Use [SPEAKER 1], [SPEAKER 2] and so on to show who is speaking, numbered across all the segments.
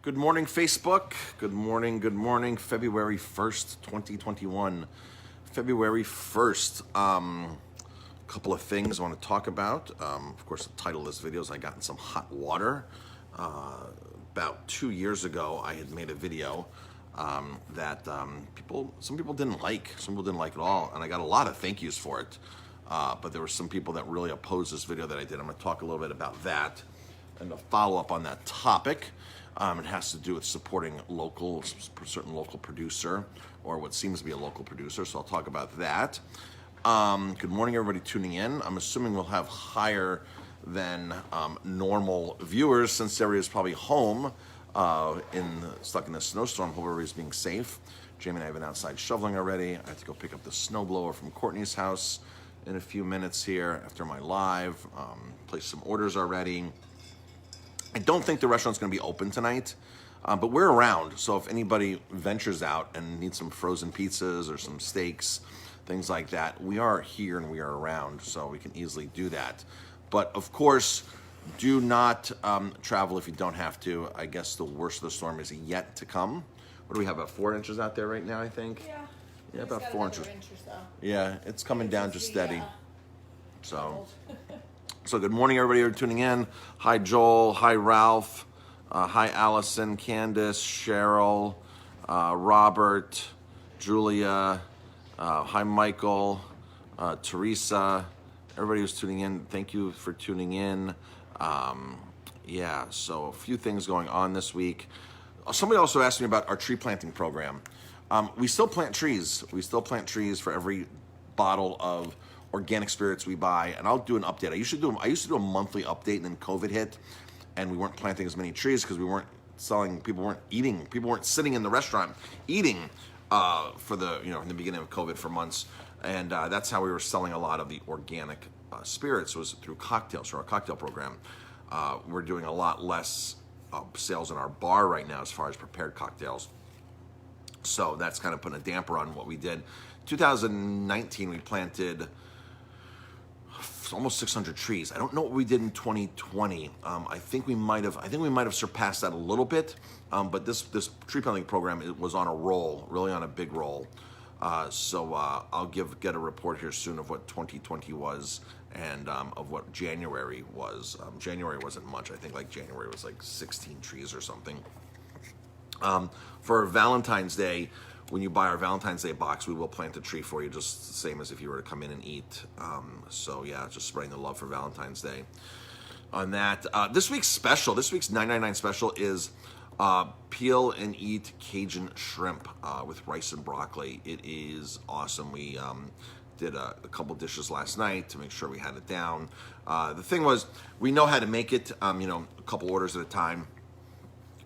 [SPEAKER 1] Good morning, Facebook. Good morning, February 1st, 2021. February 1st. A couple of things I want to talk about. Of course, the title of this video is I got in some hot water. About 2 years ago, I had made a video that some people didn't like. Some people didn't like at all, and I got a lot of thank yous for it. But there were some people that really opposed this video that I did. I'm going to talk a little bit about that and to follow up on that topic. It has to do with supporting certain local producer, or what seems to be a local producer, so I'll talk about that. Good morning, everybody tuning in. I'm assuming we'll have higher than normal viewers since everybody's probably home stuck in the snowstorm. Hope everybody's being safe. Jamie and I have been outside shoveling already. I have to go pick up the snowblower from Courtney's house in a few minutes here after my live. Placed some orders already. I don't think the restaurant's going to be open tonight, but we're around. So if anybody ventures out and needs some frozen pizzas or some steaks, things like that, we are here and we are around, so we can easily do that. But of course, do not travel if you don't have to. I guess the worst of the storm is yet to come. What do we have, about 4 inches out there right now, I think? Yeah, about 4 inches. Yeah, it's coming down just steady. So good morning, everybody who are tuning in. Hi, Joel. Hi, Ralph. Hi, Allison, Candace, Cheryl, Robert, Julia. Hi, Michael, Teresa. Everybody who's tuning in, thank you for tuning in. So a few things going on this week. Somebody also asked me about our tree planting program. We still plant trees. We still plant trees for every bottle of organic spirits we buy, and I'll do an update. I used to do a monthly update, and then COVID hit, and we weren't planting as many trees because we weren't selling. People weren't eating. People weren't sitting in the restaurant eating in the beginning of COVID for months, and that's how we were selling a lot of the organic spirits, was through cocktails, through our cocktail program. We're doing a lot less sales in our bar right now as far as prepared cocktails. So that's kind of putting a damper on what we did. 2019, we planted almost 600 trees. I don't know what we did in 2020. I think we might have surpassed that a little bit. But this tree planting program, it was on a roll, really on a big roll. So I'll get a report here soon of what 2020 was and of what January was. January wasn't much. I think January was 16 trees or something. For Valentine's Day, when you buy our Valentine's Day box, we will plant a tree for you, just the same as if you were to come in and eat. Just spreading the love for Valentine's Day. On that, this week's 9.99 special is peel and eat Cajun shrimp with rice and broccoli. It is awesome. We did a couple dishes last night to make sure we had it down. The thing was, we know how to make it, a couple orders at a time.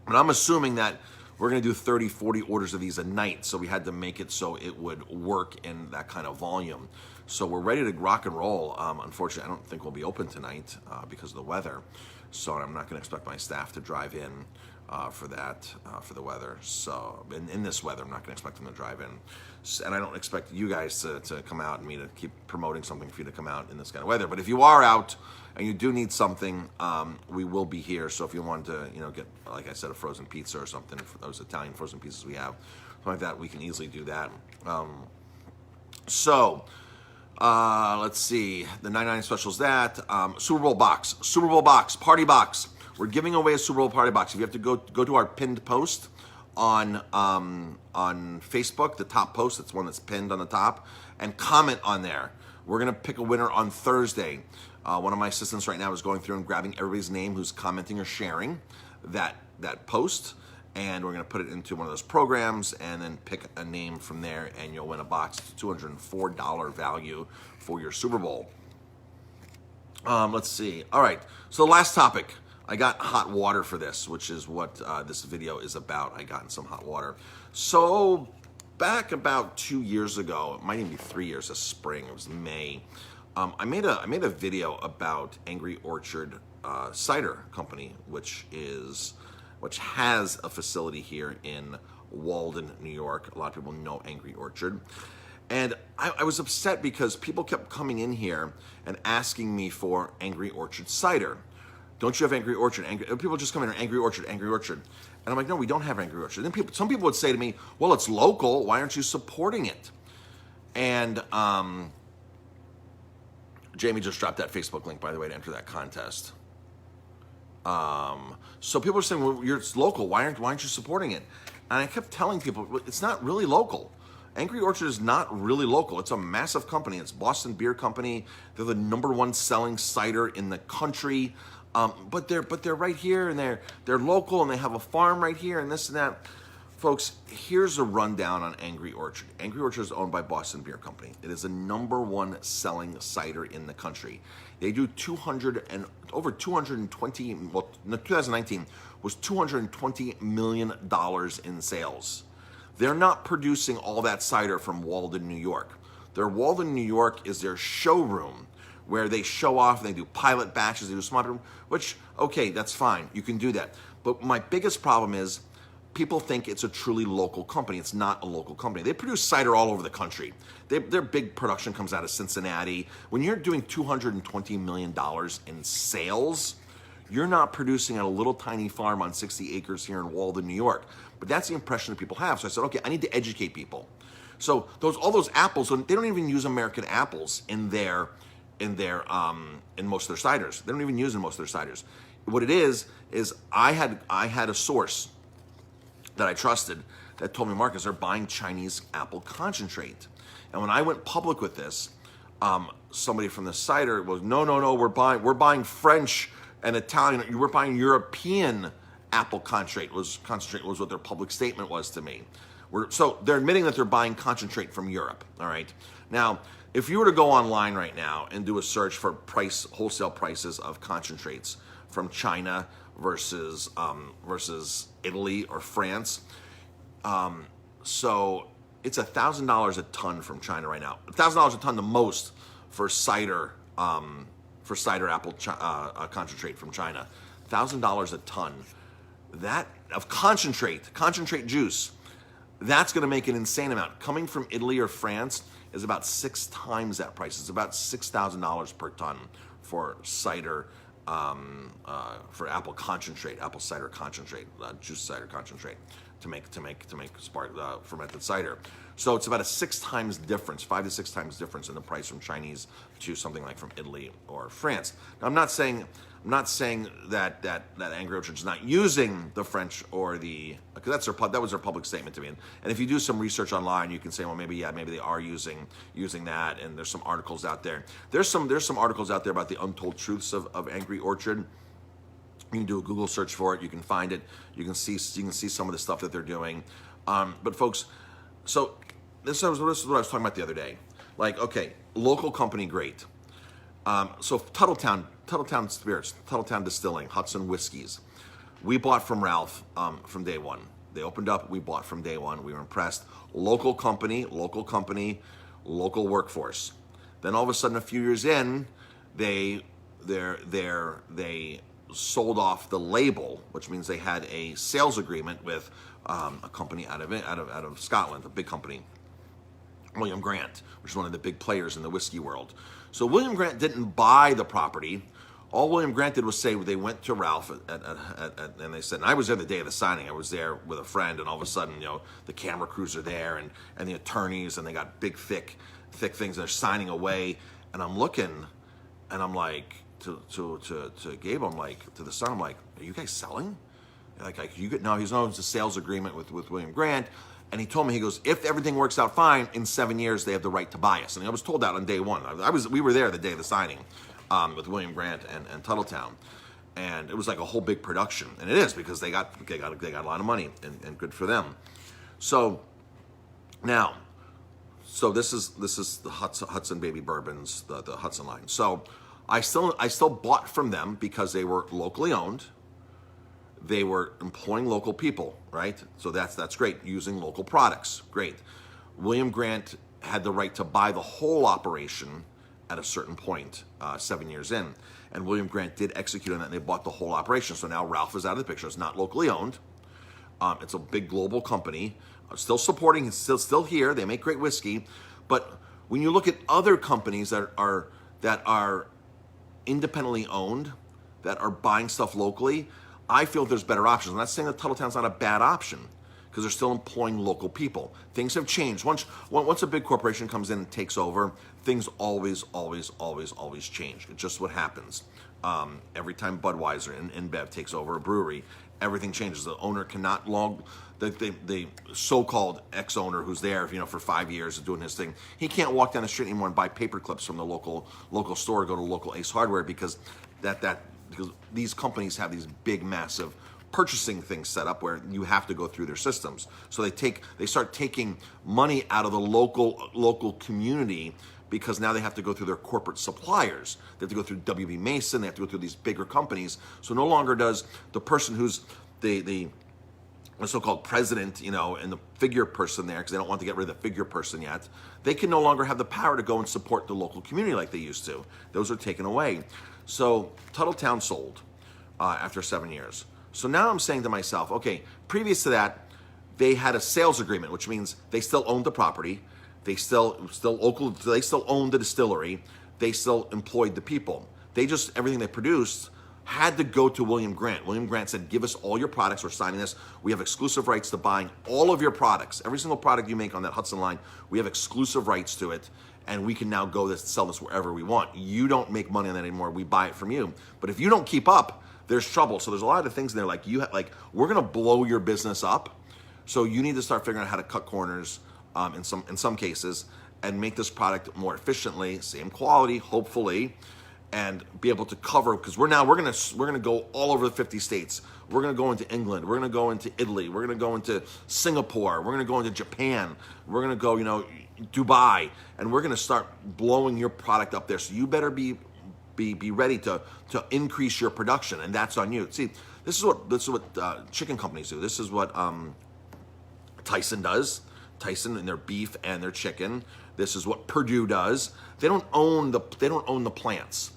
[SPEAKER 1] But I'm assuming that we're going to do 30, 40 orders of these a night, so we had to make it so it would work in that kind of volume. So we're ready to rock and roll. Unfortunately, I don't think we'll be open tonight because of the weather. So I'm not going to expect my staff to drive in for the weather. So in this weather, I'm not going to expect them to drive in. And I don't expect you guys to come out and me to keep promoting something for you to come out in this kind of weather. But if you are out and you do need something, we will be here. So if you want to, get, like I said, a frozen pizza or something, for those Italian frozen pizzas we have, something like that, we can easily do that. Let's see. The 99 special is that. Super Bowl box, party box. We're giving away a Super Bowl party box. If you have to go to our pinned post on Facebook, the top post, that's one that's pinned on the top, and comment on there. We're going to pick a winner on Thursday. One of my assistants right now is going through and grabbing everybody's name who's commenting or sharing that post, and we're going to put it into one of those programs and then pick a name from there, and you'll win a box. It's $204 value for your Super Bowl. Let's see. All right, so the last topic. I got hot water for this, which is what this video is about. I got in some hot water. So back about 2 years ago, it might even be 3 years, this spring, it was May, I made a video about Angry Orchard Cider Company, which has a facility here in Walden, New York. A lot of people know Angry Orchard. And I was upset because people kept coming in here and asking me for Angry Orchard cider. Don't you have Angry Orchard? People just come in and Angry Orchard, Angry Orchard. And I'm like, no, we don't have Angry Orchard. Then some people would say to me, well, it's local. Why aren't you supporting it? And Jamie just dropped that Facebook link, by the way, to enter that contest. So people are saying, well, it's local. Why aren't you supporting it? And I kept telling people, well, it's not really local. Angry Orchard is not really local. It's a massive company. It's Boston Beer Company. They're the #1 selling cider in the country. But they're right here, and they're local, and they have a farm right here, and this and that. Folks, here's a rundown on Angry Orchard. Angry Orchard is owned by Boston Beer Company. It is the #1 selling cider in the country. They do over 220. Well, 2019 was $220 million in sales. They're not producing all that cider from Walden, New York. Their Walden, New York is their showroom where they show off and they do pilot batches, they do small, which, okay, that's fine. You can do that. But my biggest problem is people think it's a truly local company. It's not a local company. They produce cider all over the country. Their big production comes out of Cincinnati. When you're doing $220 million in sales, you're not producing at a little tiny farm on 60 acres here in Walden, New York. But that's the impression that people have. So I said, okay, I need to educate people. So all those apples, they don't even use American apples in most of their ciders. They don't even use in most of their ciders. What it is I had a source that I trusted that told me, Marcus, they're buying Chinese apple concentrate. And when I went public with this, somebody from the cider was, no, we're buying French and Italian, we're buying European apple concentrate was what their public statement was to me. So they're admitting that they're buying concentrate from Europe. All right. Now, if you were to go online right now and do a search for wholesale prices of concentrates from China versus Italy or France, so it's $1,000 a ton from China right now. $1,000 a ton the most for cider apple concentrate from China. $1,000 a ton. That of concentrate juice. That's going to make an insane amount. Coming from Italy or France is about 6 times that price. It's about $6,000 per ton for cider, for apple cider concentrate, juice cider concentrate to make fermented cider. So it's about a 6 times difference, 5 to 6 times difference in the price from Chinese to something like from Italy or France. Now, I'm not saying that Angry Orchard's not using the French or because that was their public statement to me. And if you do some research online, you can say, well, maybe they are using that. And there's some articles out there. There's some articles out there about the untold truths of Angry Orchard. You can do a Google search for it. You can find it. You can see some of the stuff that they're doing. But folks, so this is what I was talking about the other day. Like, okay, local company, great. So Tuttletown Spirits, Tuttletown Distilling, Hudson Whiskeys. We bought from Ralph from day one. They opened up, we bought from day one. We were impressed. Local company, local workforce. Then all of a sudden, a few years in, they sold off the label, which means they had a sales agreement with a company out of Scotland, a big company, William Grant, which is one of the big players in the whiskey world. So William Grant didn't buy the property. All William Grant did was say they went to Ralph and they said, and I was there the day of the signing. I was there with a friend, and all of a sudden, the camera crews are there and the attorneys, and they got big, thick things. They're signing away, and I'm looking, and I'm like to Gabe, I'm like to the son, I'm like, are you guys selling? Like you get no, he's no, it's a sales agreement with William Grant. And he told me, he goes, if everything works out fine, in 7 years, they have the right to buy us. And I was told that on day one. We were there the day of the signing with William Grant and Tuttletown. And it was like a whole big production. And it is, because they got a lot of money, and good for them. So now, this is the Hudson Baby Bourbons, the Hudson line. So I still bought from them because they were locally owned. They were employing local people, right? So that's great. Using local products, great. William Grant had the right to buy the whole operation at a certain point, 7 years in. And William Grant did execute on that, and they bought the whole operation. So now Ralph is out of the picture. It's not locally owned. It's a big global company. Still supporting, still here. They make great whiskey. But when you look at other companies that are independently owned, that are buying stuff locally, I feel there's better options. I'm not saying that Tuttletown's not a bad option, because they're still employing local people. Things have changed. Once a big corporation comes in and takes over, things always change. It's just what happens. Every time Budweiser and InBev takes over a brewery, everything changes. The owner cannot the so-called ex-owner who's there, for 5 years doing his thing, he can't walk down the street anymore and buy paper clips from the local store, go to local Ace Hardware, because because these companies have these big, massive purchasing things set up where you have to go through their systems. So they start taking money out of the local community, because now they have to go through their corporate suppliers. They have to go through WB Mason. They have to go through these bigger companies. So no longer does the person who's the so-called president, and the figure person there, because they don't want to get rid of the figure person yet, they can no longer have the power to go and support the local community like they used to. Those are taken away. So Tuttletown sold after 7 years. So now I'm saying to myself, okay, previous to that, they had a sales agreement, which means they still owned the property. They still owned the distillery. They still employed the people. Everything they produced had to go to William Grant. William Grant said, give us all your products. We're signing this. We have exclusive rights to buying all of your products. Every single product you make on that Hudson line, we have exclusive rights to it. And we can now go sell this wherever we want. You don't make money on that anymore. We buy it from you. But if you don't keep up, there's trouble. So there's a lot of things in there, like we're gonna blow your business up. So you need to start figuring out how to cut corners in some cases, and make this product more efficiently, same quality, hopefully, and be able to cover, because we're gonna go all over the 50 states. We're gonna go into England. We're gonna go into Italy. We're gonna go into Singapore. We're gonna go into Japan. We're gonna go, Dubai, and we're gonna start blowing your product up there. So you better be ready to increase your production, and that's on you. See, this is what chicken companies do. This is what Tyson does. Tyson and their beef and their chicken. This is what Purdue does. They don't own the plants.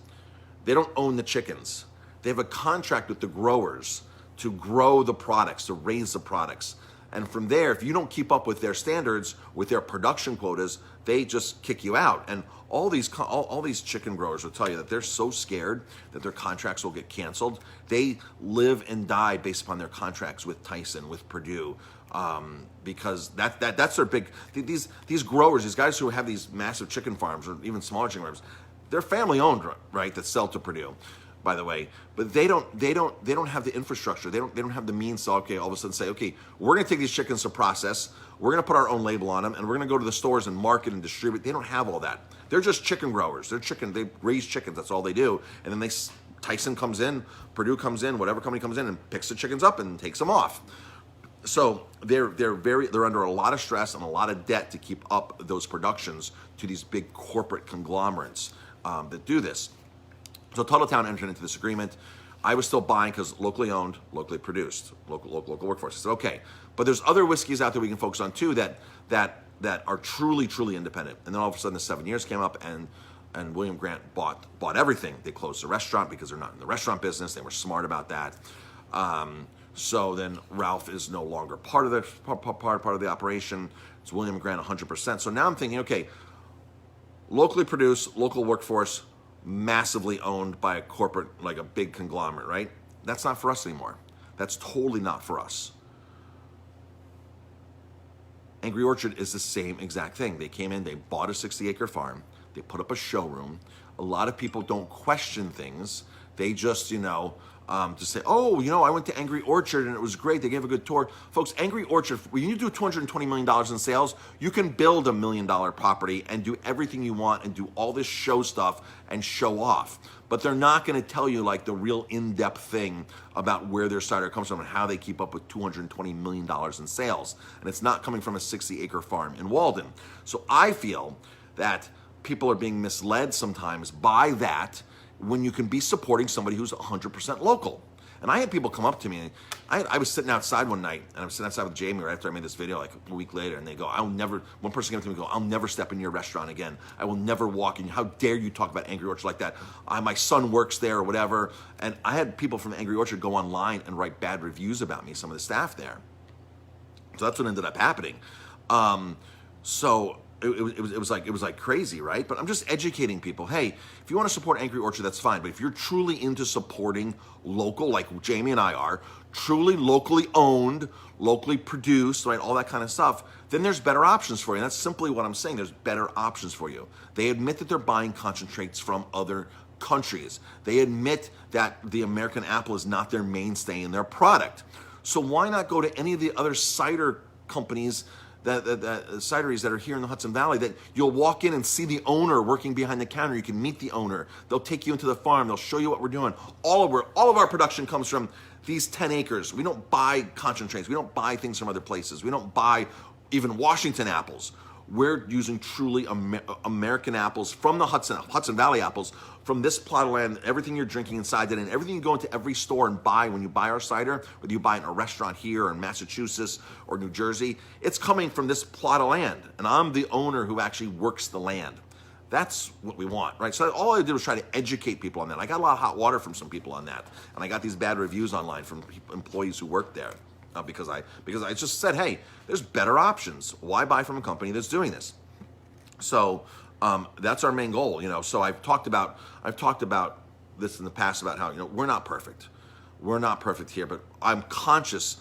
[SPEAKER 1] They don't own the chickens. They have a contract with the growers to grow the products, to raise the products. And from there, if you don't keep up with their standards, with their production quotas, they just kick you out. And all these chicken growers will tell you that they're so scared that their contracts will get canceled. They live and die based upon their contracts with Tyson, with Purdue, because that's their big. These growers, these guys who have these massive chicken farms or even smaller chicken farms, they're family owned, right? That sell to Purdue, by the way, but they don't have the infrastructure. They don't have the means to, all of a sudden say, okay, we're going to take these chickens to process. We're going to put our own label on them, and we're going to go to the stores and market and distribute. They don't have all that. They're just chicken growers. They raise chickens. That's all they do. And then Tyson comes in, Purdue comes in, whatever company comes in and picks the chickens up and takes them off. So they're under a lot of stress and a lot of debt to keep up those productions to these big corporate conglomerates that do this. So Tuttletown entered into this agreement. I was still buying because locally owned, locally produced, local workforce. I said, okay, but there's other whiskeys out there we can focus on too that are truly independent. And then all of a sudden the 7 years came up, and William Grant bought everything. They closed the restaurant because they're not in the restaurant business. They were smart about that. So then Ralph is no longer part of the operation. It's William Grant 100%. So now I'm thinking, okay, locally produced, local workforce, massively owned by a corporate, like a big conglomerate, right? That's not for us anymore. That's totally not for us. Angry Orchard is the same exact thing. They came in, they bought a 60-acre farm, they put up a showroom. A lot of people don't question things. They just, to say, I went to Angry Orchard and it was great. They gave a good tour. Folks, Angry Orchard, when you do $220 million in sales, you can build $1 million property and do everything you want and do all this show stuff and show off. But they're not going to tell you like the real in-depth thing about where their cider comes from and how they keep up with $220 million in sales. And it's not coming from a 60-acre farm in Walden. So I feel that people are being misled sometimes by that, when you can be supporting somebody who's 100% local. And I had people come up to me, and I was sitting outside one night, and I was sitting outside with Jamie right after I made this video, like a week later, and they go, one person came up to me and go, I'll never step in your restaurant again. I will never walk in. How dare you talk about Angry Orchard like that? My son works there or whatever. And I had people from Angry Orchard go online and write bad reviews about me, some of the staff there. So that's what ended up happening. So it was like crazy, right? But I'm just educating people. Hey, if you want to support Angry Orchard, that's fine. But if you're truly into supporting local, like Jamie and I are, truly locally owned, locally produced, right, all that kind of stuff, then there's better options for you. And that's simply what I'm saying. There's better options for you. They admit that they're buying concentrates from other countries. They admit that the American apple is not their mainstay in their product. So why not go to any of the other cider companies, that cideries that are here in the Hudson Valley, that you'll walk in and see the owner working behind the counter. You can meet the owner. They'll take you into the farm. They'll show you what we're doing. All of our production comes from these 10 acres. We don't buy concentrates. We don't buy things from other places. We don't buy even Washington apples. We're using truly American apples from the Hudson Valley apples, from this plot of land. Everything you're drinking inside it, and everything you go into every store and buy when you buy our cider, whether you buy it in a restaurant here or in Massachusetts or New Jersey, it's coming from this plot of land. And I'm the owner who actually works the land. That's what we want, right? So all I did was try to educate people on that. I got a lot of hot water from some people on that. And I got these bad reviews online from employees who work there. Because I just said, hey, there's better options. Why buy from a company that's doing this? So that's our main goal, So I've talked about this in the past about how we're not perfect. We're not perfect here, but I'm conscious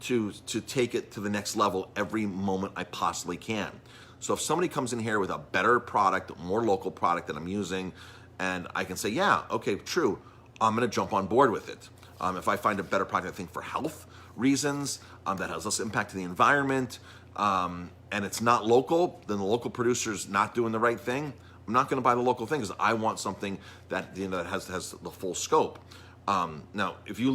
[SPEAKER 1] to take it to the next level every moment I possibly can. So if somebody comes in here with a better product, a more local product that I'm using, and I can say, yeah, okay, true, I'm going to jump on board with it. If I find a better product, I think for health reasons, that has less impact to the environment, and it's not local, then the local producer's not doing the right thing. I'm not going to buy the local thing because I want something that that has the full scope. Now, if you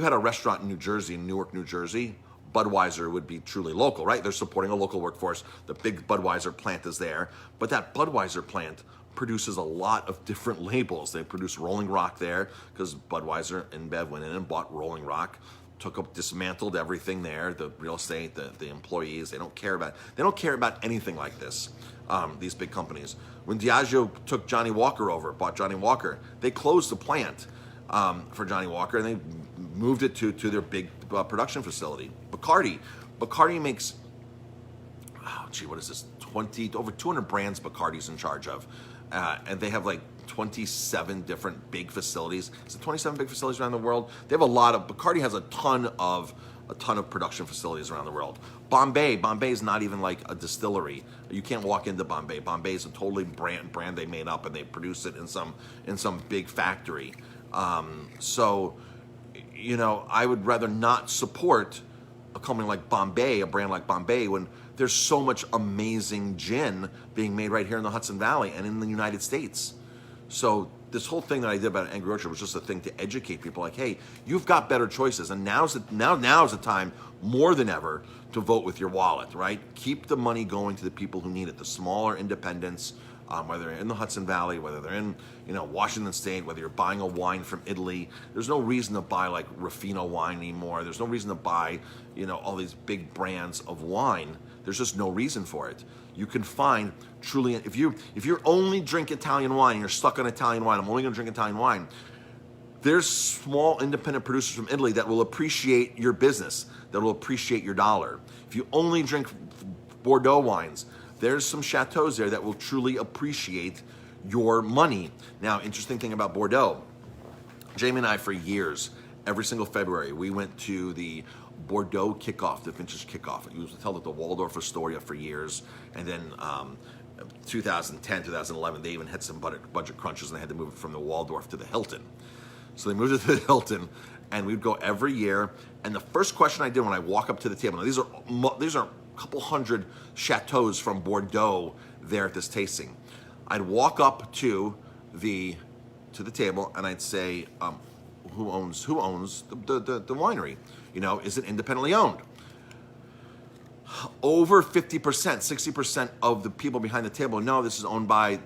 [SPEAKER 1] had a restaurant in New Jersey, in Newark, New Jersey, Budweiser would be truly local, right? They're supporting a local workforce. The big Budweiser plant is there, but that Budweiser plant produces a lot of different labels. They produce Rolling Rock there because Budweiser and Bev went in and bought Rolling Rock, dismantled everything there, the real estate, the employees. They don't care about anything like this. These big companies. When Diageo took Johnny Walker over, bought Johnny Walker, they closed the plant for Johnny Walker and they moved it to their big production facility. Bacardi makes, what is this? Over 200 brands Bacardi's in charge of. And they have like 27 different big facilities. Is it 27 big facilities around the world? They have Bacardi has a ton of production facilities around the world. Bombay is not even like a distillery. You can't walk into Bombay. Bombay is a totally brand they made up and they produce it in some big factory. So I would rather not support a company like Bombay, a brand like Bombay, when there's so much amazing gin being made right here in the Hudson Valley and in the United States. So this whole thing that I did about Angry Orchard was just a thing to educate people, like, hey, you've got better choices, and now's the time more than ever to vote with your wallet, right? Keep the money going to the people who need it, the smaller independents, whether they're in the Hudson Valley, whether they're in Washington State, whether you're buying a wine from Italy. There's no reason to buy like Ruffino wine anymore. There's no reason to buy all these big brands of wine. There's just no reason for it. You can find truly, if you only drink Italian wine and you're stuck on Italian wine, I'm only going to drink Italian wine. There's small independent producers from Italy that will appreciate your business, that will appreciate your dollar. If you only drink Bordeaux wines, there's some chateaus there that will truly appreciate your money. Now, interesting thing about Bordeaux, Jamie and I, for years, every single February, we went to the Bordeaux kickoff, the vintage kickoff. It was held at the Waldorf Astoria for years. And then 2010, 2011, they even had some budget crunches and they had to move it from the Waldorf to the Hilton. So they moved it to the Hilton, and we'd go every year. And the first question I did when I walk up to the table, now these are a couple hundred chateaus from Bordeaux there at this tasting. I'd walk up to the table and I'd say, who owns the winery? Is it independently owned? Over 50%, 60% of the people behind the table, no, this is owned by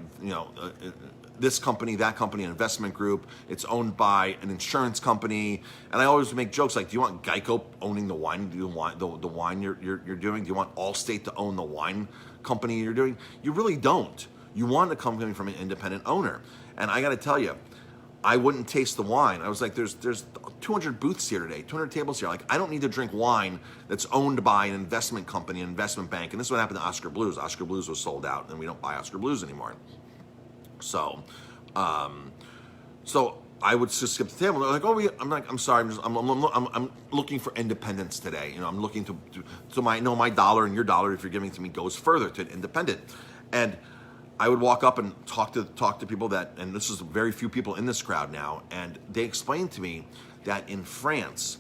[SPEAKER 1] this company, that company, an investment group. It's owned by an insurance company. And I always make jokes like, do you want Geico owning the wine? Do you want the wine you're doing? Do you want Allstate to own the wine company you're doing? You really don't. You want a company from an independent owner. And I got to tell you, I wouldn't taste the wine. I was like, there's 200 booths here today, 200 tables here. Like, I don't need to drink wine that's owned by an investment company, an investment bank. And this is what happened to Oscar Blues. Oscar Blues was sold out, and we don't buy Oscar Blues anymore. So, so I would just skip the table. They're like, oh, I'm sorry, I'm looking for independence today. You know, I'm looking to my dollar and your dollar, if you're giving to me, goes further to an independent. And I would walk up and talk to people that, and this is very few people in this crowd now, and they explained to me that in France,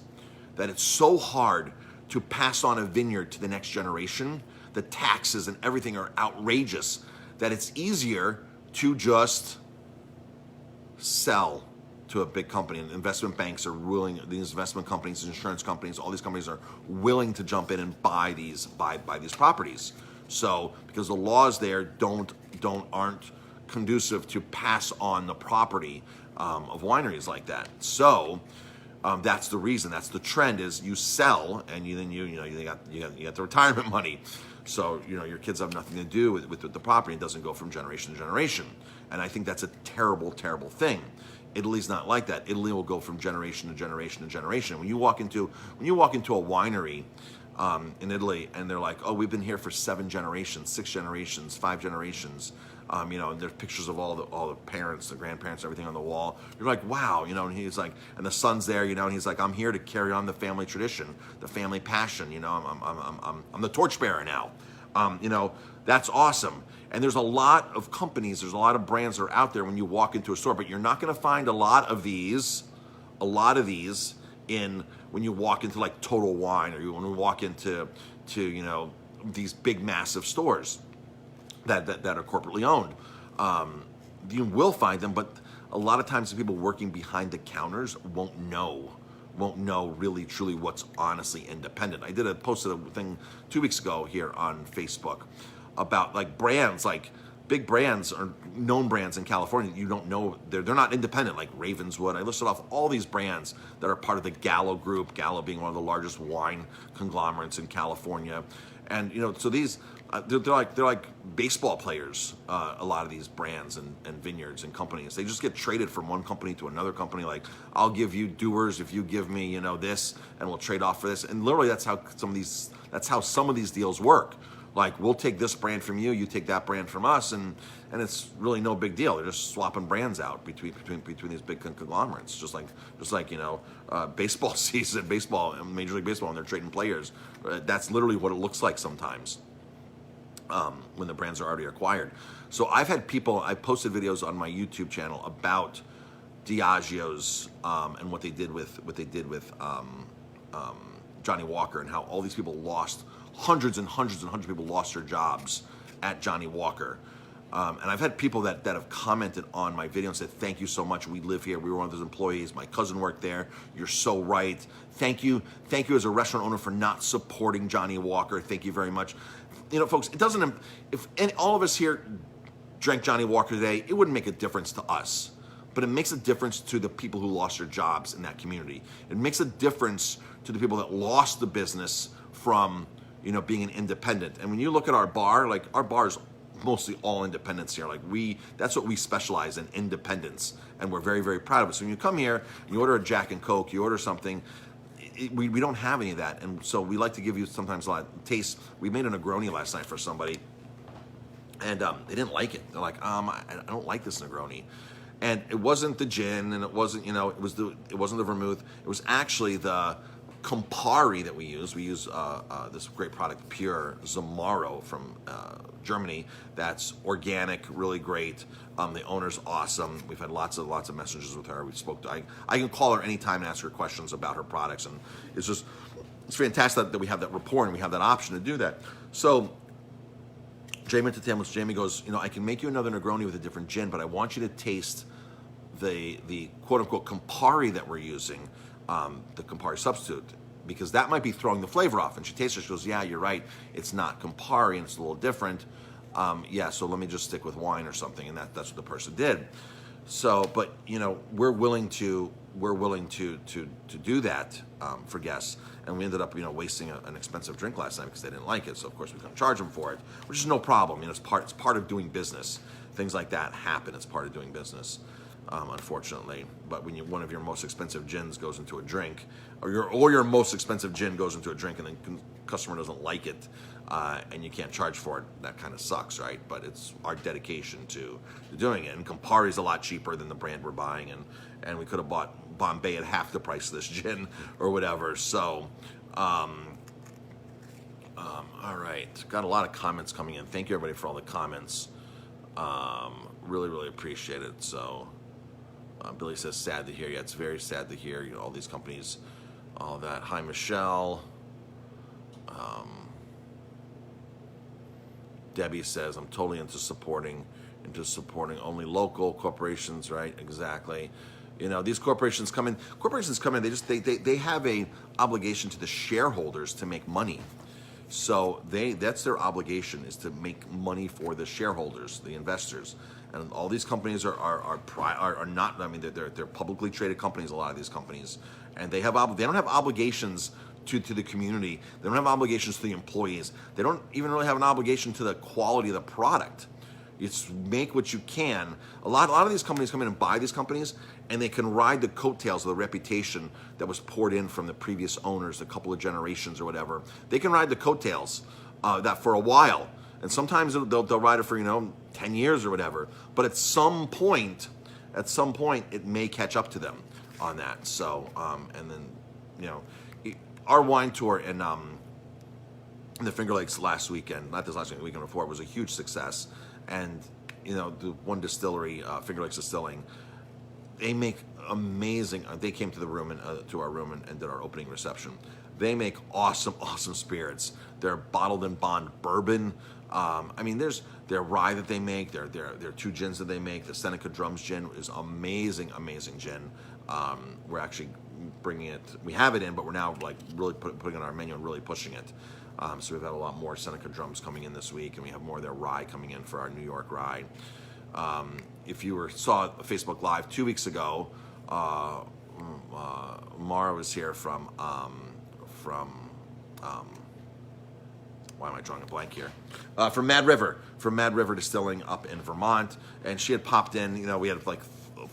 [SPEAKER 1] that it's so hard to pass on a vineyard to the next generation. The taxes and everything are outrageous, that it's easier to just sell to a big company. And investment banks are willing, these investment companies, insurance companies, all these companies are willing to jump in and buy these properties. So because the laws there aren't conducive to pass on the property of wineries like that. So that's the reason. That's the trend. Is you sell, and you got the retirement money. So your kids have nothing to do with the property. It doesn't go from generation to generation. And I think that's a terrible, terrible thing. Italy's not like that. Italy will go from generation to generation to generation. When you walk into a winery in Italy, and they're like, oh, we've been here for 7 generations, 6 generations, 5 generations. And there's pictures of all the parents, the grandparents, everything on the wall. You're like, wow, and he's like, and the son's there, and he's like, I'm here to carry on the family tradition, the family passion. I'm the torchbearer now. That's awesome. And there's a lot of companies, there's a lot of brands that are out there when you walk into a store, but you're not going to find a lot of these in when you walk into like Total Wine, or when you walk into these big massive stores that are corporately owned. You will find them, but a lot of times the people working behind the counters won't know really truly what's honestly independent. I posted a thing 2 weeks ago here on Facebook about like brands, like big brands or known brands in California. You don't know, they're not independent, like Ravenswood. I listed off all these brands that are part of the Gallo group, Gallo being one of the largest wine conglomerates in California. And so these they're like baseball players. A lot of these brands and vineyards and companies, they just get traded from one company to another company. Like, I'll give you Dewar's if you give me this, and we'll trade off for this. And literally, that's how some of these deals work. Like, we'll take this brand from you, you take that brand from us, and it's really no big deal. They're just swapping brands out between these big conglomerates, just like baseball season, Major League Baseball, and they're trading players. That's literally what it looks like sometimes when the brands are already acquired. So I posted videos on my YouTube channel about Diageo's and what they did with Johnny Walker, and how all these people lost. Hundreds and hundreds of people lost their jobs at Johnny Walker. And I've had people that have commented on my video and said, thank you so much. We live here. We were one of those employees. My cousin worked there. You're so right. Thank you as a restaurant owner for not supporting Johnny Walker. Thank you very much. Folks, it doesn't, if all of us here drank Johnny Walker today, it wouldn't make a difference to us. But it makes a difference to the people who lost their jobs in that community. It makes a difference to the people that lost the business from being an independent. And when you look at our bar, like, our bar is mostly all independents here. Like, that's what we specialize in, independence. And we're very, very proud of it. So when you come here, you order a Jack and Coke, you order something, we don't have any of that. And so we like to give you sometimes a lot of taste. We made a Negroni last night for somebody, and they didn't like it. They're like, I don't like this Negroni. And it wasn't the gin, and it wasn't, it wasn't the vermouth. It was actually the Campari that we use. We use this great product, Pure Zamaro from Germany. That's organic, really great. The owner's awesome. We've had lots of messages with her. I can call her anytime and ask her questions about her products, and it's fantastic that we have that rapport and we have that option to do that. So Jamie goes, I can make you another Negroni with a different gin, but I want you to taste the quote unquote Campari that we're using. The Campari substitute, because that might be throwing the flavor off. And she tastes it, she goes, yeah, you're right, it's not Campari and it's a little different. So let me just stick with wine or something. And that's what the person did. So, but we're willing to do that for guests. And we ended up wasting an expensive drink last night because they didn't like it. So of course we couldn't charge them for it, which is no problem. It's part of doing business. Things like that happen. It's part of doing business. unfortunately. But when one of your most expensive gins goes into a drink, or your most expensive gin goes into a drink, and the customer doesn't like it, and you can't charge for it, that kind of sucks, right? But it's our dedication to doing it. And Campari's a lot cheaper than the brand we're buying, and we could have bought Bombay at half the price of this gin or whatever. So, all right, got a lot of comments coming in. Thank you everybody for all the comments. Really appreciate it. So, Billy says, sad to hear. Yeah, it's very sad to hear. All these companies, all that. Hi, Michelle. Debbie says, I'm totally into supporting only local corporations, right? Exactly. These corporations come in. They have a obligation to the shareholders to make money. So that's their obligation, is to make money for the shareholders, the investors. And all these companies are not. I mean, they're publicly traded companies. A lot of these companies, and they don't have obligations to the community. They don't have obligations to the employees. They don't even really have an obligation to the quality of the product. It's make what you can. A lot of these companies come in and buy these companies, and they can ride the coattails of the reputation that was poured in from the previous owners, a couple of generations or whatever. They can ride the coattails that for a while, and sometimes they'll ride it for 10 years or whatever. But at some point, it may catch up to them on that. So, and then our wine tour in the Finger Lakes last weekend, not this last weekend, the weekend before, was a huge success. And the one distillery, Finger Lakes Distilling, they make amazing. They came to the room to our room and did our opening reception. They make awesome spirits. They're bottled in bond bourbon. I mean, there's their rye that they make. Their two gins that they make. The Seneca Drums gin is amazing gin. We're actually bringing it. We have it in, but we're now like really putting it on our menu and really pushing it. So we've had a lot more Seneca Drums coming in this week, and we have more of their rye coming in for our New York rye. If you saw Facebook Live 2 weeks ago, Mara was here from why am I drawing a blank here? From Mad River Distilling up in Vermont, and she had popped in. We had like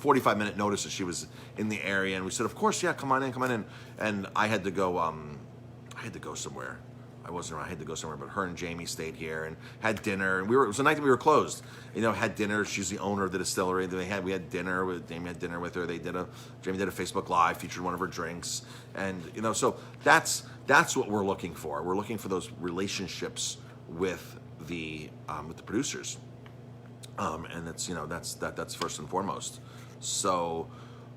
[SPEAKER 1] 45-minute notice that she was in the area, and we said, of course, yeah, come on in. And I had to go. I had to go somewhere. I wasn't around. I had to go somewhere, but her and Jamie stayed here and had dinner. And it was a night that we were closed. Had dinner. She's the owner of the distillery. We had dinner with Jamie. Had dinner with her. Jamie did a Facebook Live, featured one of her drinks, and so that's what we're looking for. We're looking for those relationships with the producers, and that's first and foremost. So,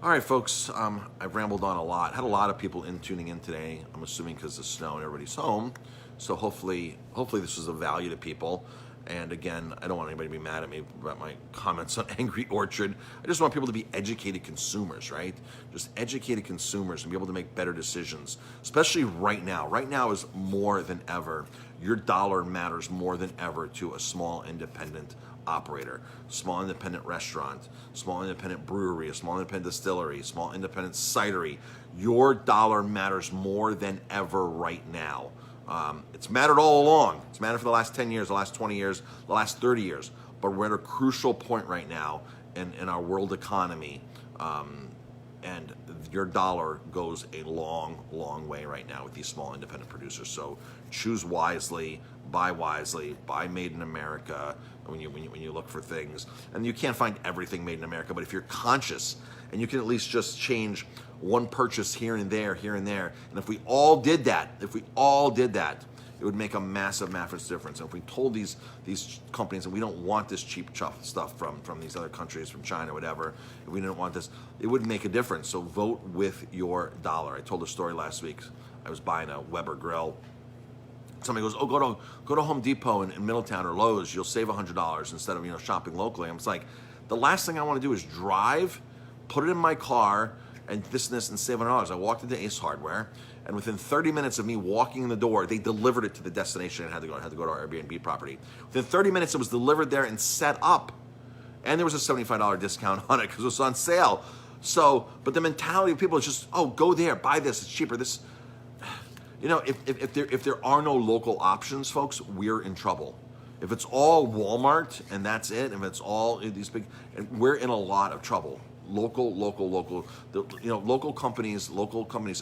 [SPEAKER 1] all right, folks, I've rambled on a lot. Had a lot of people tuning in today. I'm assuming because of the snow and everybody's home. So hopefully this was of value to people. And again, I don't want anybody to be mad at me about my comments on Angry Orchard. I just want people to be educated consumers, right? Just educated consumers and be able to make better decisions, especially right now. Right now is more than ever. Your dollar matters more than ever to a small independent operator, small independent restaurant, small independent brewery, a small independent distillery, small independent cidery. Your dollar matters more than ever right now. It's mattered all along. It's mattered for the last 10 years, the last 20 years, the last 30 years. But we're at a crucial point right now in our world economy. And your dollar goes a long, long way right now with these small independent producers. So choose wisely, buy made in America when you look for things. And you can't find everything made in America, but if you're conscious and you can at least just change one purchase here and there, and if we all did that, it would make a massive difference. And if we told these companies that we don't want this cheap stuff from these other countries, from China, whatever, if we didn't want this, it would make a difference. So vote with your dollar. I told a story last week. I was buying a Weber grill. Somebody goes, oh, go to Home Depot in Middletown or Lowe's. You'll save $100 instead of shopping locally. I'm just like, the last thing I want to do is drive, put it in my car, and this and save $100. I walked into Ace Hardware, and within 30 minutes of me walking in the door, they delivered it to the destination. I had to go to our Airbnb property. Within 30 minutes, it was delivered there and set up, and there was a $75 discount on it because it was on sale. So, but the mentality of people is just, oh, go there, buy this, it's cheaper. This, if there are no local options, folks, we're in trouble. If it's all Walmart and that's it, if it's all these big, and we're in a lot of trouble. local. Local companies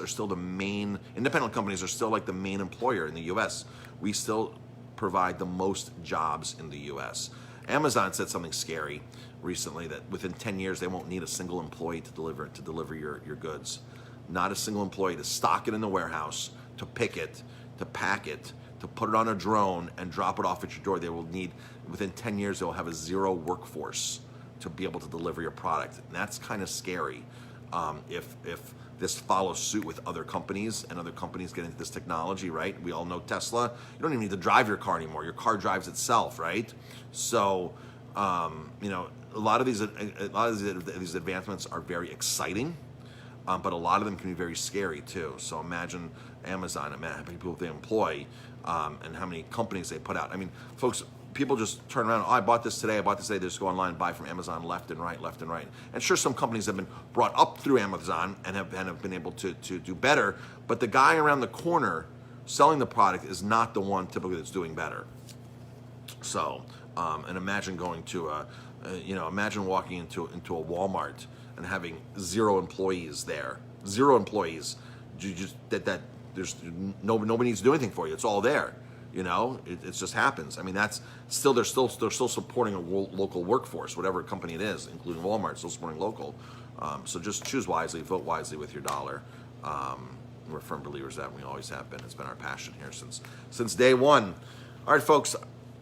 [SPEAKER 1] are still the main. Independent companies are still like the main employer in the U.S. We still provide the most jobs in the U.S. Amazon said something scary recently that within 10 years they won't need a single employee to deliver your goods. Not a single employee to stock it in the warehouse, to pick it, to pack it, to put it on a drone and drop it off at your door. They will need, within 10 years, they'll have a zero workforce to be able to deliver your product. And that's kind of scary if this follows suit with other companies and other companies get into this technology, right? We all know Tesla. You don't even need to drive your car anymore. Your car drives itself, right? So, a lot of these advancements are very exciting. But a lot of them can be very scary too. So imagine Amazon, how many people they employ, and how many companies they put out. I mean, folks, people just turn around, I bought this today, They just go online and buy from Amazon left and right. And sure, some companies have been brought up through Amazon and have been able to do better, but the guy around the corner selling the product is not the one typically that's doing better. So, and imagine going to imagine walking into a Walmart and having zero employees there. Zero employees. There's nobody needs to do anything for you. It's all there. It just happens. I mean, they're still supporting a local workforce, whatever company it is, including Walmart, still supporting local. So just choose wisely, vote wisely with your dollar. We're firm believers that we always have been. It's been our passion here since day one. All right, folks.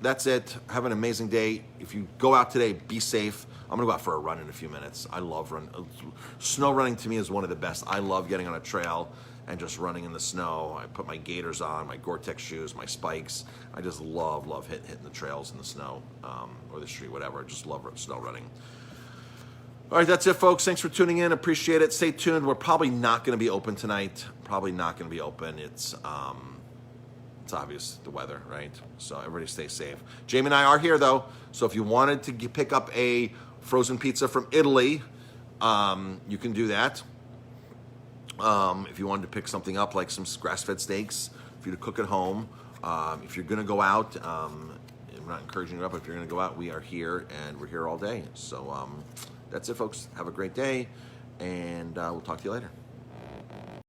[SPEAKER 1] That's it. Have an amazing day. If you go out today, be safe. I'm going to go out for a run in a few minutes. I love running. Snow running to me is one of the best. I love getting on a trail and just running in the snow. I put my gaiters on, my Gore-Tex shoes, my spikes. I just love hitting the trails in the snow or the street, whatever. I just love snow running. All right, that's it, folks. Thanks for tuning in. Appreciate it. Stay tuned. We're probably not going to be open tonight. It's obvious, the weather, right? So everybody stay safe. Jamie and I are here, though. So if you wanted to pick up a frozen pizza from Italy, you can do that. If you wanted to pick something up, like some grass-fed steaks, for you to cook at home. If you're going to go out, I'm not encouraging you up, but if you're going to go out, we are here, and we're here all day. So that's it, folks. Have a great day, and we'll talk to you later.